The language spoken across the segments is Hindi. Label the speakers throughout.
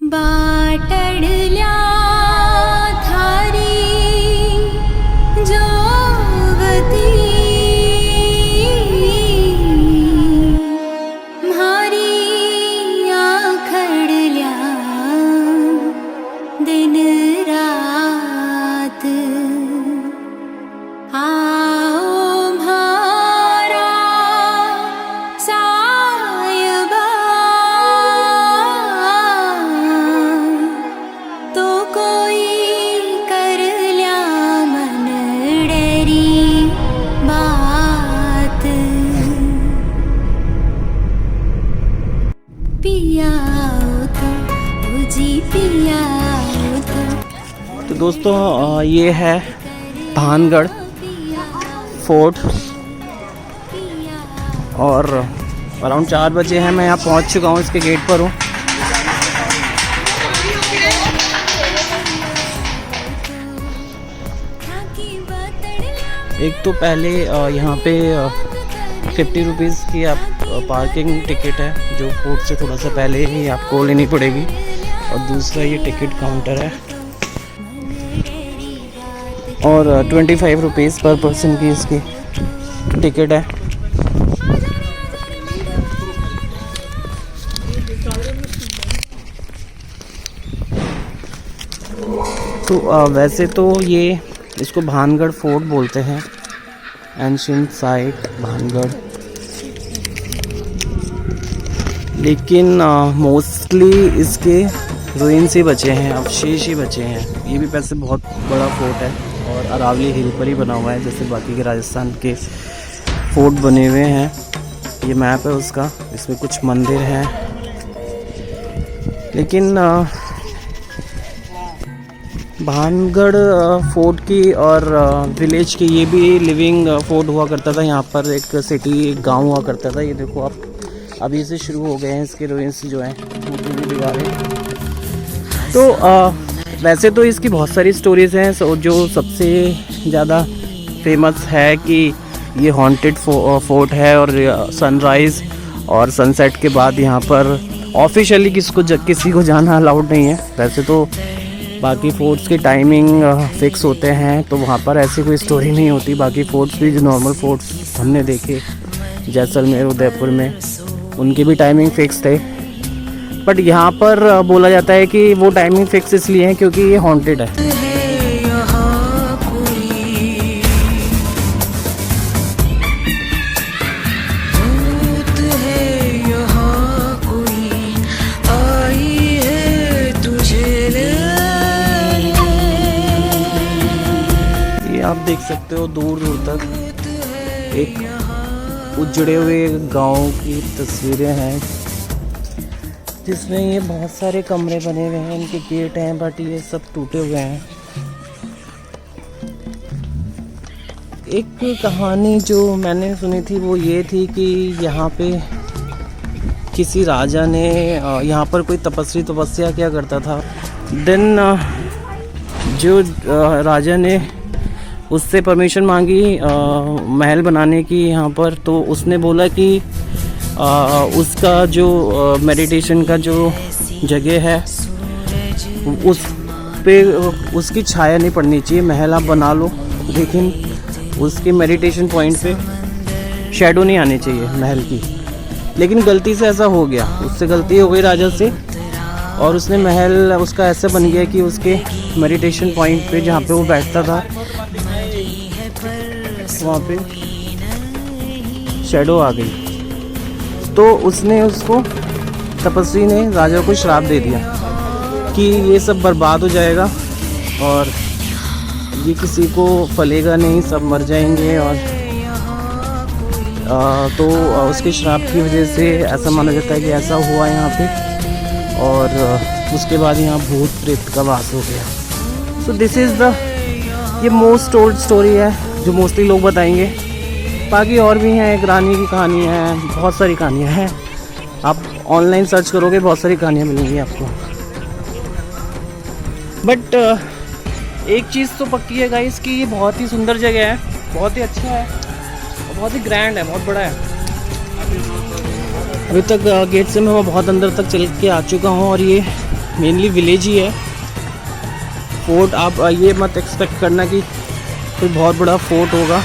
Speaker 1: बाटडल्या थारी जोगती म्हारी आखडल्या दिन रात आओ म्हारा सायबा तो कोई करल्या मन डरी बात पिया तो जी पिया
Speaker 2: तो दोस्तों ये है भानगढ़ फोर्ट और अराउंड 4 बजे हैं। मैं यहाँ पहुँच चुका हूँ, इसके गेट पर हूँ। एक तो पहले यहाँ पे 50 रुपीज़ की आप पार्किंग टिकट है जो फोर्ट से थोड़ा सा पहले ही आपको लेनी पड़ेगी, और दूसरा ये टिकट काउंटर है और 25 रुपीज़ पर पर्सन की इसकी टिकट है। तो वैसे तो ये इसको भानगढ़ फोर्ट बोलते हैं, एंशिएंट साइट भानगढ़, लेकिन मोस्टली इसके रुइंस ही बचे हैं, अवशेष ही बचे हैं। ये भी वैसे बहुत बड़ा फोर्ट है और अरावली हिल पर ही बना हुआ है, जैसे बाकी के राजस्थान के फोर्ट बने हुए हैं। ये मैप है उसका, इसमें कुछ मंदिर हैं, लेकिन भानगढ़ फोर्ट की और विलेज की ये भी लिविंग फोर्ट हुआ करता था। यहाँ पर एक सिटी, एक गांव हुआ करता था। ये देखो आप, अभी से शुरू हो गए हैं इसके रुइंस जो हैं, टूटी दीवारें। तो वैसे तो इसकी बहुत सारी स्टोरीज़ हैं। जो सबसे ज़्यादा फेमस है कि ये हॉन्टेड फोर्ट है और सनराइज़ और सनसेट के बाद यहाँ पर ऑफिशियली किसी को जाना अलाउड नहीं है। वैसे तो बाकी फोर्ट्स की टाइमिंग फिक्स होते हैं, तो वहाँ पर ऐसी कोई स्टोरी नहीं होती। बाकी फोर्ट्स भी जो नॉर्मल फोर्ट्स हमने देखे जैसलमेर, उदयपुर में, उनकी भी टाइमिंग फिक्स थे। बट यहाँ पर बोला जाता है कि वो टाइमिंग फिक्स इसलिए है क्योंकि ये हॉन्टेड है। ये आप देख सकते हो दूर दूर तक एक उजड़े हुए गांव की तस्वीरें हैं, जिसमें ये बहुत सारे कमरे बने हुए हैं, इनके गेट हैं, बट ये सब टूटे हुए हैं। एक कहानी जो मैंने सुनी थी वो ये थी कि यहाँ पे किसी राजा ने यहाँ पर कोई तपस्या किया करता था। देन जो राजा ने उससे परमिशन मांगी महल बनाने की यहाँ पर, तो उसने बोला कि उसका जो मेडिटेशन का जो जगह है उस पे उसकी छाया नहीं पड़नी चाहिए। महल आप बना लो, लेकिन उसके मेडिटेशन पॉइंट पे शैडो नहीं आनी चाहिए महल की। लेकिन गलती से ऐसा हो गया, उससे गलती हो गई राजा से, और उसने महल उसका ऐसा बन गया कि उसके मेडिटेशन पॉइंट पे जहाँ पे वो बैठता था वहाँ पे शैडो आ गई। तो उसने उसको, तपस्वी ने राजा को श्राप दे दिया कि ये सब बर्बाद हो जाएगा और ये किसी को फलेगा नहीं, सब मर जाएंगे। और तो उसके श्राप की वजह से ऐसा माना जाता है कि ऐसा हुआ यहाँ पे, और उसके बाद यहाँ भूत प्रेत का वास हो गया। सो दिस इज़ द ये मोस्ट टोल्ड स्टोरी है जो मोस्टली लोग बताएंगे। बाकी और भी हैं, एक रानी की कहानी है, बहुत सारी कहानियाँ हैं। आप ऑनलाइन सर्च करोगे बहुत सारी कहानियाँ मिलेंगी आपको। बट एक चीज़ तो पक्की है गाइस कि ये बहुत ही सुंदर जगह है, बहुत ही अच्छा है और बहुत ही ग्रैंड है, बहुत बड़ा है। अभी तक गेट से मैं बहुत अंदर तक चल के आ चुका हूँ और ये मेनली विलेज ही है। फोर्ट आप ये मत एक्सपेक्ट करना कि कोई बहुत बड़ा फोर्ट होगा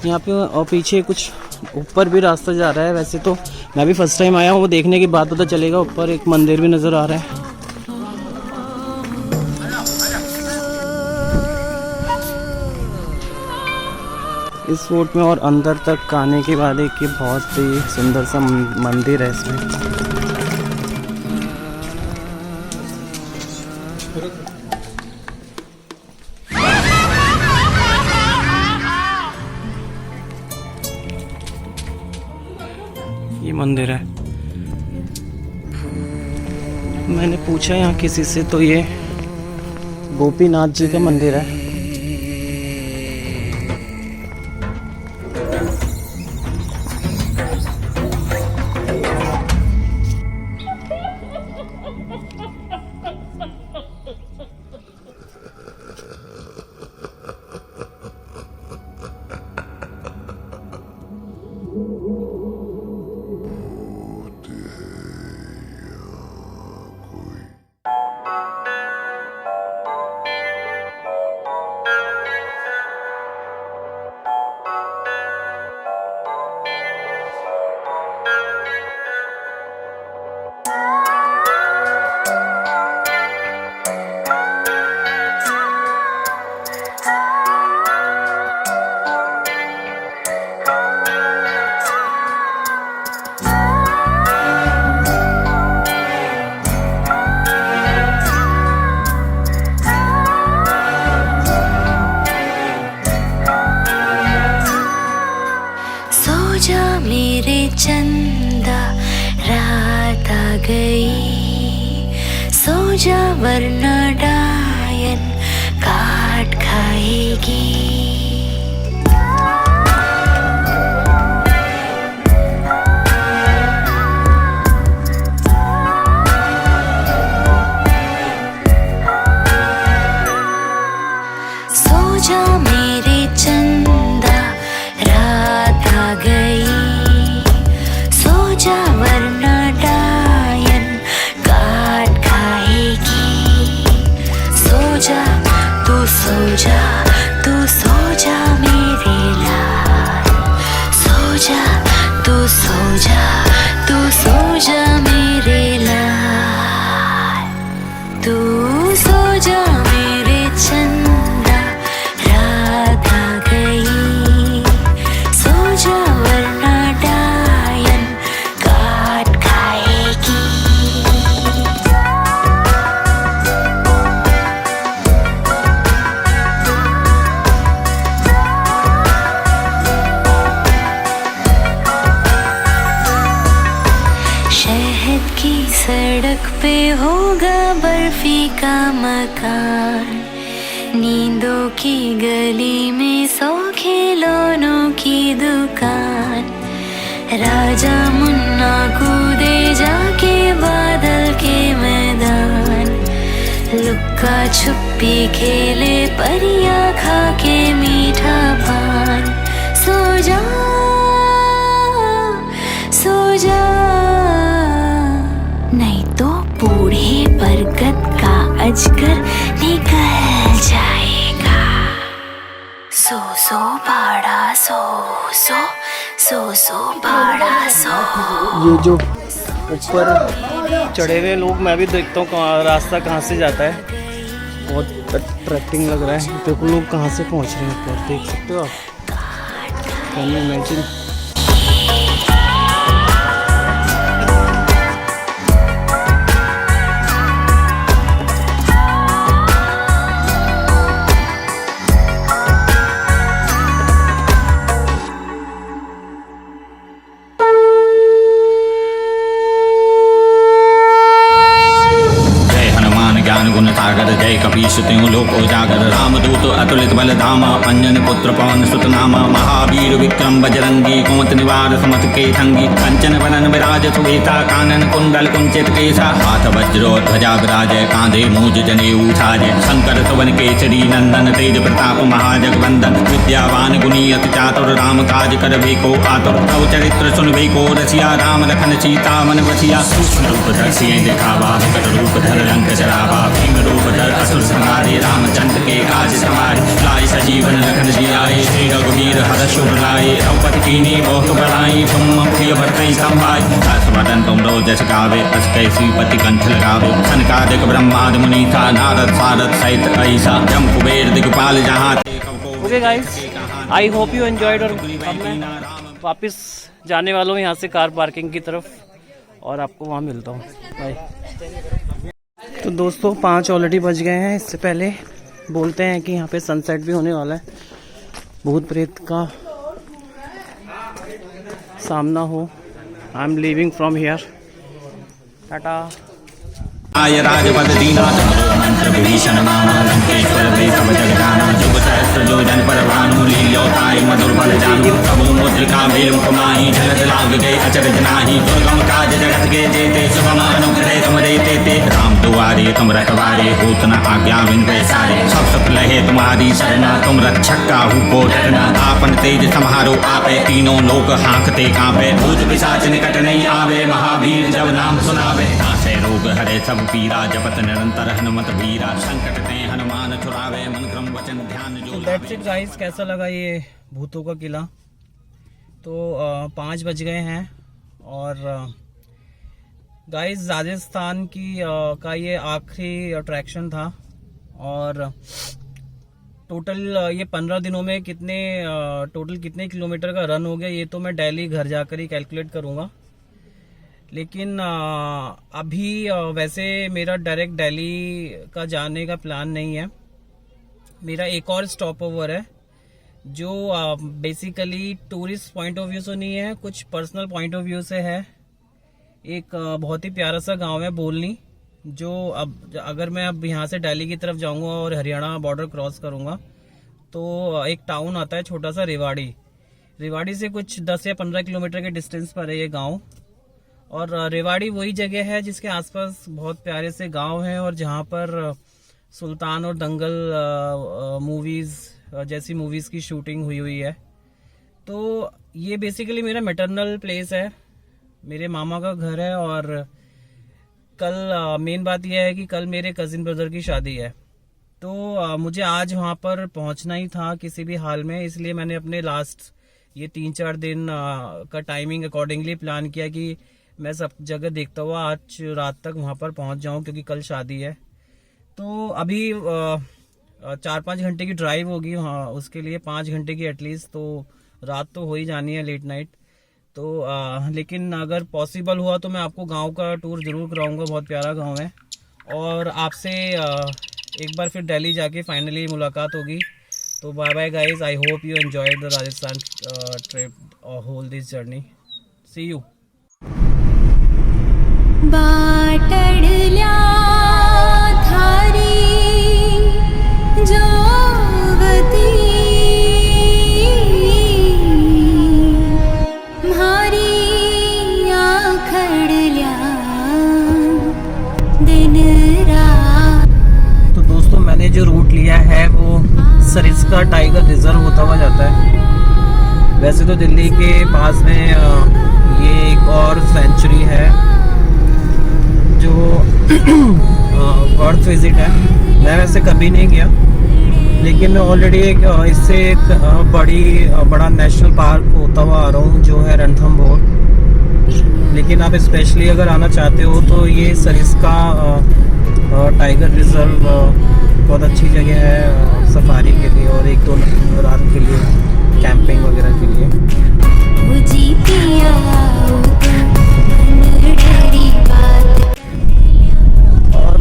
Speaker 2: यहाँ पे। और पीछे कुछ ऊपर भी रास्ता जा रहा है। वैसे तो मैं भी फर्स्ट टाइम आया हूँ, वो देखने के बाद पता चलेगा। ऊपर एक मंदिर भी नज़र आ रहा है। इस फोर्ट में और अंदर तक आने के बाद एक ये बहुत ही सुंदर सा मंदिर है इसमें। ये मंदिर है। मैंने पूछा यहाँ किसी से तो ये गोपीनाथ जी का मंदिर है।
Speaker 1: मेरे चंदा रात आ गई, सो जा वरना डायन काट खाएगी। सो जा मेरे चंदा रात आ गई, सो जा वरना डायन काट खाएगी। सो जा तू सो जा, तू सो जा मेरे लाल, सो जा तू सो जा, तू सो जा मेरे लाल। तू सो जा मेरे चंदा रात आ गई, सो जा वरना डायन काट खाएगी। शहद की सड़क पे होगा बर्फी का मकान, नींदों की गली में 100 खिलौनों की दुकान। राजा मुन्ना कूदे जाके बादल के मैदान, लुक्का छुपी खेले परियां खा के मीठा पान। सो जा सो जा, नहीं तो बूढ़े बरगद का अजगर निकल जाएगा। सो सो बाड़ा सो सो, सो सो बाड़ा सो।
Speaker 2: ये जो ऊपर चढ़े हुए लोग, मैं भी देखता हूँ रास्ता कहाँ से जाता है। बहुत अट्रैक्टिंग लग रहा है। देखो लोग कहाँ से पहुँच रहे हैं ऊपर, देख सकते हो आप। Can you imagine.
Speaker 3: गुण सागर सागर जय कपीश त्यों लोक उजागर रामदूत अतुलित बल धामा अंजन पुत्र पवन सुत नामा महावीर विक्रम बजरंगी कुमत निवार सुमत के संगी कंचन वनन विराज सुवेता कानन कुंडल कुंचित केसा हाथ वज्रो ध्वजा विराजय कांधे मूज जनेऊ साजय शंकर सुवन केसरी नंदन तेज प्रताप महाजगवंदन विद्यावान गुणी अति चातुर राम काज कर बेको आतुर तव चरित्र सुन बेको रसिया राम लखन सीता मन बसिया सूक्ष्म रूप दर्शिये दिखावा विकट रूप धर रंग जरावा भीम रूप धर असुर संहारे रामचंद्र के काज समारे लाए सजीवन लखन जियाए श्री रघुवीर हर्ष उर लाए द्रौपदी कीनी बहुत बढ़ाई तुम प्रिय भरतई संभाई हर्ष वदन तुम रो जस गावे अस कैसी पति कंठ लगावे सनकादिक ब्रह्मादि मुनीसा नारद सारद सहित ऐसा जम कुबेर दिगपाल जहाँ
Speaker 2: okay guys, I hope you enjoyed. और अब मैं वापस जाने वाला हूँ यहाँ से कार पार्किंग की तरफ और आपको वहाँ मिलता हूँ। बाय। तो दोस्तों 5 ऑलरेडी बज गए हैं। इससे पहले बोलते हैं कि यहाँ पे सनसेट भी होने वाला है, भूत प्रेत का सामना हो। I am leaving from here. Tata.
Speaker 3: आय राजपद दीना मंत्र विभीषण नामा लंकेश्वर वे सब जग जाना जुग सहस्त्र जो जन पर भानु लील्योताय मधुर बल जानू प्रभु मुद्रिका वेल कुमाही झलक लाग गए अचरज नाही दुर्गम काज जगत के जेते शुभम अनुग्रह तुम देते ते राम दुआरे तुम रखवारे होत न आज्ञा बिन पैसारे सब सुख लहे तुम्हारी शरणा तुम रक्षक काहू को डरना आपन तेज सम्हारो आपे तीनों लोक हाँकते कांपे भूत पिशाच निकट नहीं आवे महावीर जब नाम सुनावे नासे रोग हरे सब पीरा जपत निरंतर हनुमत वीरा संकट ते हनुमान छुड़ावे मन क्रम वचन ध्यान जो
Speaker 2: दैट्स इट गाइस। कैसा लगा ये भूतों का किला? तो 5 बज गए हैं और गाइस राजस्थान की का ये आखिरी अट्रैक्शन था और टोटल ये 15 दिनों में टोटल कितने किलोमीटर का रन हो गया ये तो मैं दिल्ली घर जाकर ही कैलकुलेट करूँगा। लेकिन अभी वैसे मेरा डायरेक्ट दिल्ली का जाने का प्लान नहीं है। मेरा एक और स्टॉप ओवर है जो basically tourist point of view से नहीं है, कुछ पर्सनल पॉइंट ऑफ व्यू से है। एक बहुत ही प्यारा सा गांव है बोलनी, जो अब अगर मैं अब यहाँ से दिल्ली की तरफ जाऊंगा और हरियाणा बॉर्डर क्रॉस करूंगा तो एक टाउन आता है छोटा सा रेवाड़ी से कुछ 10 या 15 किलोमीटर के डिस्टेंस पर है ये गाँव। और रेवाड़ी वही जगह है जिसके आसपास बहुत प्यारे से गांव हैं और जहां पर सुल्तान और दंगल मूवीज जैसी मूवीज की शूटिंग हुई है। तो ये बेसिकली मेरा मैटरनल प्लेस है, मेरे मामा का घर है। और कल मेन बात यह है कि कल मेरे कजिन ब्रदर की शादी है, तो मुझे आज वहां पर पहुंचना ही था किसी भी हाल में। इसलिए मैंने अपने लास्ट ये 3-4 दिन का टाइमिंग अकॉर्डिंगली प्लान किया कि मैं सब जगह देखता हुआ आज रात तक वहां पर पहुंच जाऊं क्योंकि कल शादी है। तो अभी 4-5 घंटे की ड्राइव होगी वहाँ, उसके लिए 5 घंटे की एटलीस्ट, तो रात तो हो ही जानी है, लेट नाइट। तो लेकिन अगर पॉसिबल हुआ तो मैं आपको गांव का टूर जरूर कराऊंगा, बहुत प्यारा गांव है। और आपसे एक बार फिर दिल्ली जाके फाइनली मुलाकात होगी। तो bye bye guys, I hope you enjoyed the Rajasthan trip और whole this journey. See you.
Speaker 1: बाटडल्या थारी जोवती म्हारी आखडल्या दिन रात।
Speaker 2: तो दोस्तों मैंने जो रूट लिया है वो सरिस्का टाइगर रिजर्व होता हुआ जाता है। वैसे तो दिल्ली के पास में ये एक और सेंचुरी है जो वर्थ विजिट है। मैं वैसे कभी नहीं गया, लेकिन मैं ऑलरेडी इससे एक बड़ा नेशनल पार्क होता हुआ आ रहा हूँ जो है रणथंभौर। लेकिन आप स्पेशली अगर आना चाहते हो तो ये सरिस्का टाइगर रिजर्व बहुत अच्छी जगह है सफारी के लिए और 1-2 रात के लिए कैंपिंग वगैरह के लिए। और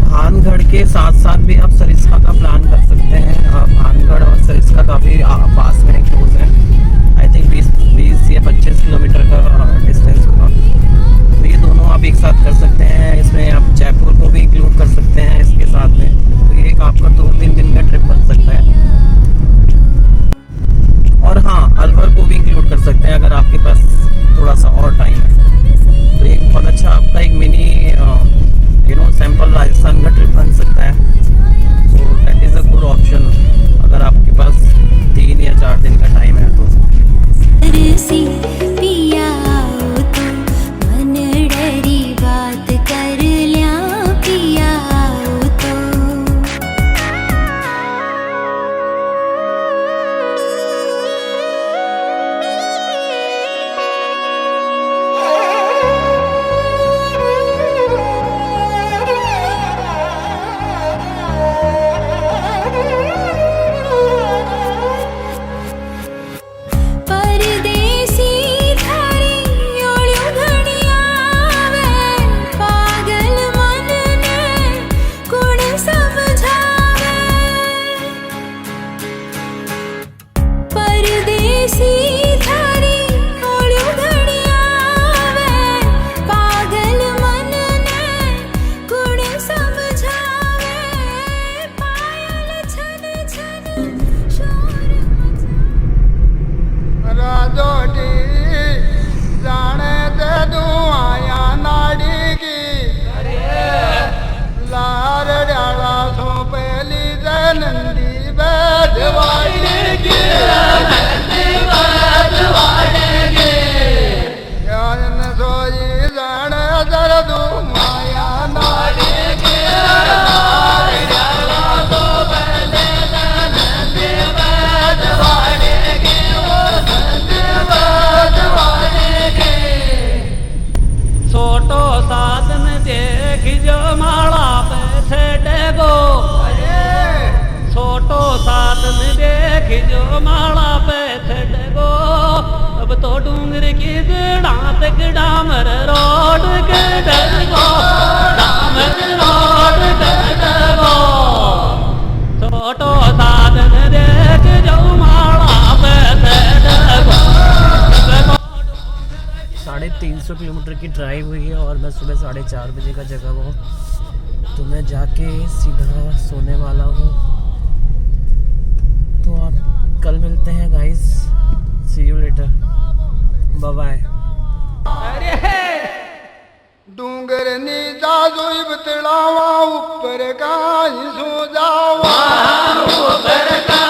Speaker 2: भानगढ़ के साथ साथ भी आप सरिस्का का प्लान कर सकते हैं। भानगढ़ और सरिस्का काफ़ी पास में क्लोज है, आई थिंक 20 या 25 किलोमीटर का डिस्टेंस होगा। तो ये दोनों आप एक साथ कर सकते हैं। इसमें आप जयपुर को भी इंक्लूड कर सकते हैं इसके साथ में।
Speaker 4: खिजो माला पे छड़गो अब तो डूंगर की जड़ां तक डामर रोड के डरगो डामर रोड के डरगो छोटो साधन देख जो माला पे छड़गो
Speaker 2: 350 किलोमीटर की ड्राइव हुई है और मैं सुबह 4:30 बजे का जगह हूँ, तो मैं जाके सीधा सोने वाला हूँ। तो आप कल मिलते हैं guys, see you later, bye bye.
Speaker 5: डूंगर नीचा जोई बतलावा ऊपर का ही सो जावा
Speaker 4: ऊपर का